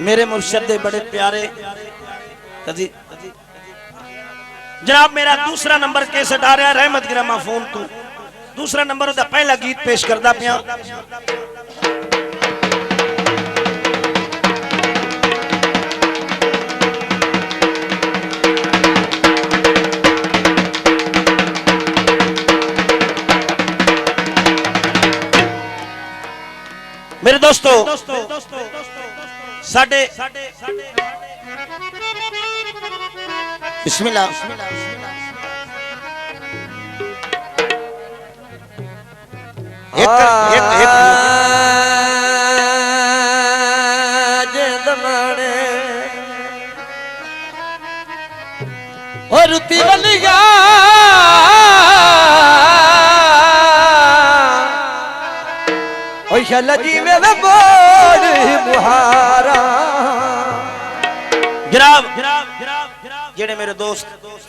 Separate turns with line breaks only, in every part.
मेरे मुर्शद दे बड़े प्यारे जनाब मेरा दूसरा नंबर कैसेट आ रहा है रहमत गिरामा फोन तू दूसरा नंबर दा पहला गीत पेश करदा पिया। मेरे दोस्तों साडे बिस्मिल्लाह
और तिवलिया जीवे बोल मुहारा
गिराव जेड़े मेरे दोस्त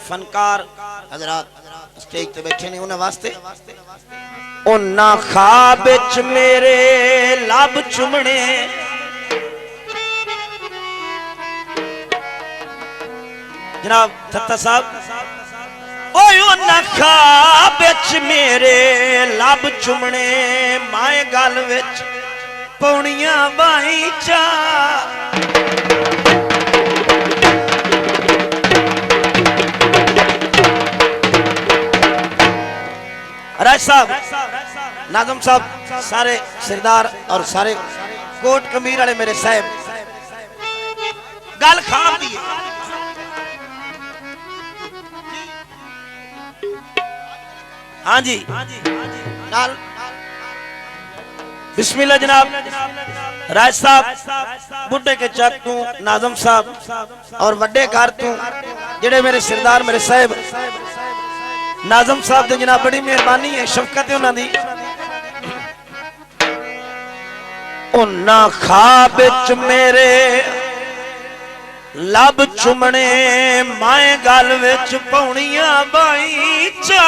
फनकार हजरात स्टेज पे बैठे ने उन्हें वास्ते उन्ना ख्वाब विच मेरे लब चुमने जनाब थत्ता साहब ख्वाब विच मेरे लब चुमने माए गल विच पौनियां बाई चा राज साहब नाजम साहब सारे सरदार और सारे कोट कमीर वाले मेरे साहब गल खाब दी हाँ जी नाल बिस्मिल्लाह जनाब राज साहब बुड्ढे के चक तू नाजम साहब और वड्डे घर तू जेड़े मेरे सरदार मेरे साहब नाजम साहब दे जनाब बड़ी मेहरबानी है शफकत है उन्हां दी उन्ना ख्वाब विच मेरे लब चुमने माए गल विच पौनियां बाई चा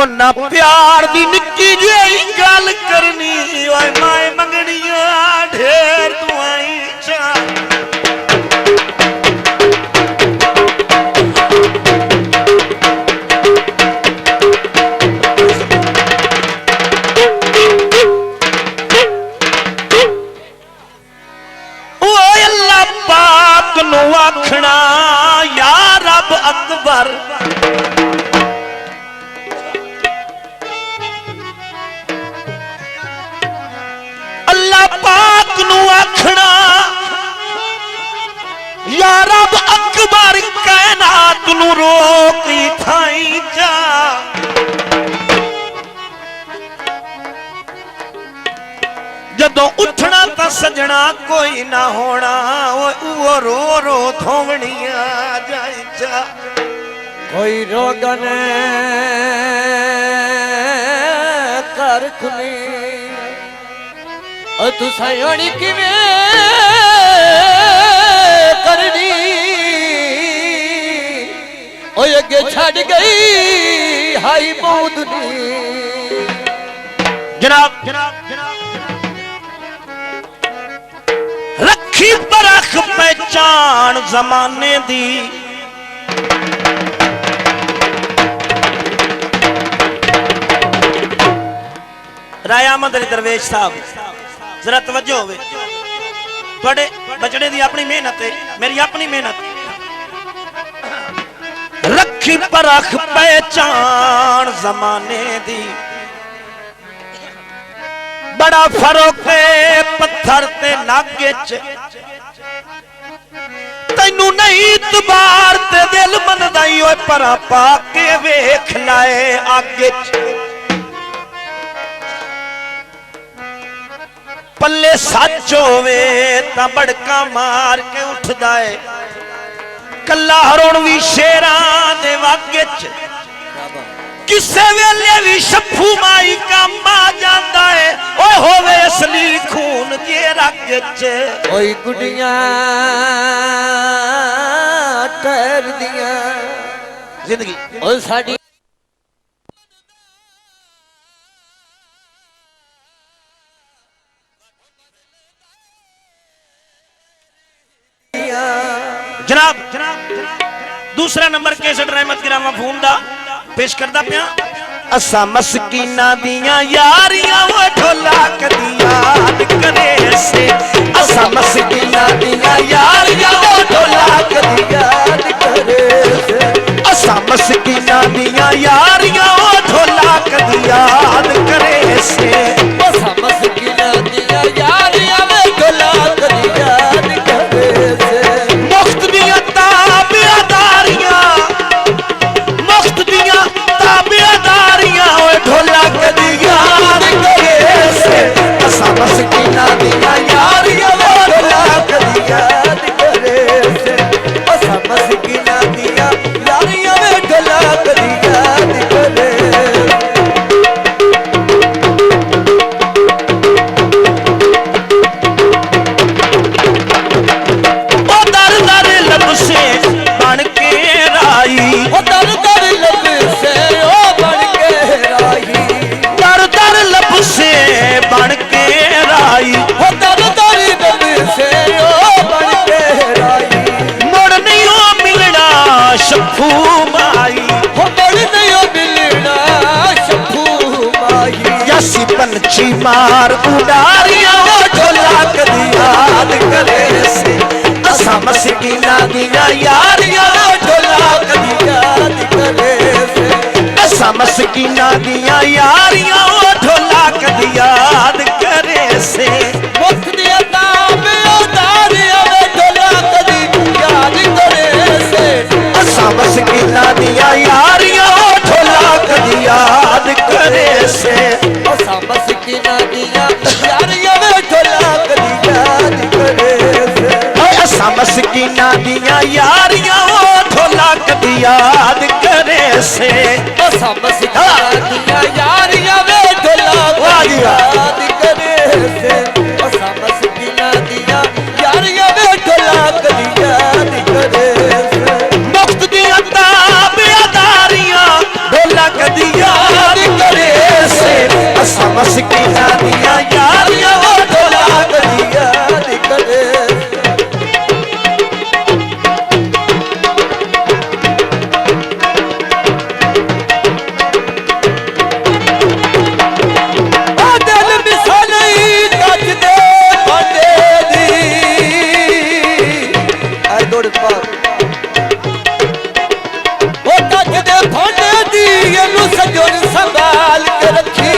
उन्ना प्यार दी निक्की जेही गल करनी ओए माए मंगनियां ढेर दुआई चा आखना या रब अकबर अल्लाह पाक नू आखना या रब अकबर कायनात नू रोक थाई जा जदों उठना ता सजना कोई ना होना वो रो रो थोवनिया जाए जा
कोई रोगन कर खुली और तू सयोनी किवें करनी ओए अगे छड़ गई हाई बौदनी
जनाब जनाब जनाब रखी परख पहचान जमाने दी राय अहमद अली दरवेश साहब जरा तवज्जो होवे थोड़े बचड़े दी अपनी मेहनत है मेरी अपनी मेहनत रखी परख पहचान जमाने दी बड़ा फरोक पत्थर ते नागे च तैनू नहीं इतबार ते दिल मनदा ई ओए परा पा के वेख लाए आगे च पल्ले सच होवे तां बड़का मार के उठदा है कल्ला हरोण भी शेरां दे वागे च किसे वेले भी शफू माई काम आ जांदा है ओए होवे असली खून जे रग च
ओए गुडियां ठहर दियां
जिंदगी
ओ साडी
जनाब दूसरा नंबर कैसेट रहमत गिरामा फोन दा पेश करदा पिया असा मस्कीना दियां यारियां वो ढोला कदी याद करे से असा मस्कीना दियां यारियां वो ढोला कदी याद करे से असा मस्कीना दियां यारियां वो ढोला कदी याद करे से
असा मस्कीना दियां यारियां वो ढोला कदी याद करे से
मुफ्त दियां ताबियादारियां मुफ्त दियां ताबियादारियां वो ढोला कदी याद करे से असा मस्कीना दियां यारियां वो ढोला कदी याद करे से
असा मस्कीना दियां यारियां वो ढोला कदी याद करे
पंछी मार उडारियां वो ढोला कदी याद करे से असा मस्कीना दियां यारियां वो ढोला कदी याद करे से असा मस्कीना दियां यारियां वो ढोला कदी याद करे से
मुफ्त दियां ताबियादारियां वो ढोला कदी याद करे से
असा मस्कीना दियां यारियां वो ढोला कदी याद करे से
असा मस्कीना दियां यारियां वो ढोला कदी याद करे से
असा मस्कीना दियां यारियां वो ढोला कदी याद करे से
असा मस्कीना दियां यारियां वो ढोला कदी याद करे से असा मस्कीना दियां यारियां वो ढोला कदी याद करे से
मुफ्त दियां ताबियादारियां ढोला कदी याद करे से असा मस्कीना दियां यारियां वो ढोला कदी
याद करे दिल मिसाली कच दे भांडे दी आई दौड़ पा ओ कच दे भांडे दी ਇਹਨੂੰ ਸਜਣ ਸੰਭਾਲ ਕੇ ਰੱਖੀ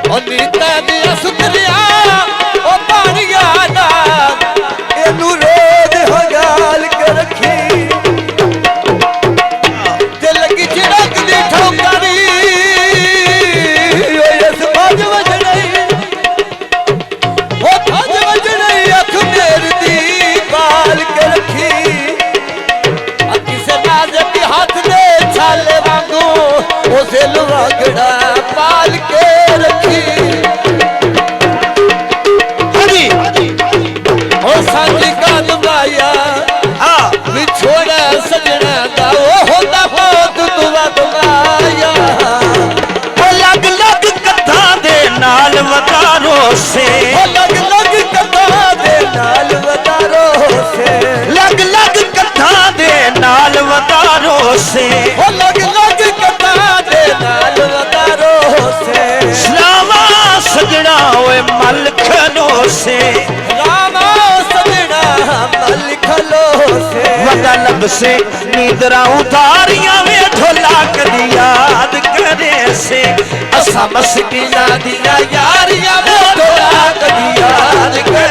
ਉਹ ਨੀਤਾਂ ਦੀਆਂ ਸੁਤਰਿਆ ਉਹ ਪਾਣੀਆਂ ਦਾ ਇਹਨੂੰ ਰੋਜ਼ ਹੰਗਾਲ ਕੇ ਰੱਖੀ ਤੇ ਲੱਗੀ ਝੜਕ ਦੀ ਠੋਕਰੀ ਓਏ ਇਸ ਬਾਜ ਵਜਣੀ ਉਹ ਬਾਜ ਵਜਣੀ ਅੱਖ ਮੇਰ ਦੀ ਬਾਲ ਕੇ ਰੱਖੀ ਆ ਕਿਸੇ ਨਾਜ਼ਕ ਹੱਥ ਦੇ ਛਾਲੇ ਵਾਂਗੂ ਉਹ ਦਿਲ ਵਾਗੜਾ ਪਾਲ ਕੇ ਰੱਖੀ ਉਹ ਸਾਡੀ ਗੱਲ ਮਾਇਆ ਵਿਛੋੜਾ ਸਜਣਾ ਦਾ ਉਹ ਹੁੰਦਾ ਬਹੁਤ ਦੁਆ ਦੁਆਇਆ
ਉਹ ਲੱਗ ਲੱਗ ਕੱਥਾਂ ਦੇ ਨਾਲ ਵਤਾਰੋ ਸੇ
ਉਹ ਲੱਗ ਲੱਗ ਕਥਾ ਦੇ ਨਾਲ ਵਤਾਰੋ ਸੇ
ਲੱਗ ਲੱਗ ਕੱਥਾਂ ਦੇ ਨਾਲ ਵਤਾਰੋ ਸੇ
ਉਹ ਲੱਗ ਲੱਗ ਕਥਾ ਦੇ ਨਾਲ ਵਤਾਰੋ ਸੇ
ਸਲਾਵਾ ਸਜਣਾ ਓਏ ਮਲ ਖਨੋ ਸੇ
ਰਾਮਾ ਸਜਣਾ ਮਲ ਖਲੋ ਸੇ
वदा लब से नींदरा उतारियां वे ढोला कदी याद करे से असा मस्कीना दियां यारियां वे ढोला कदी याद करे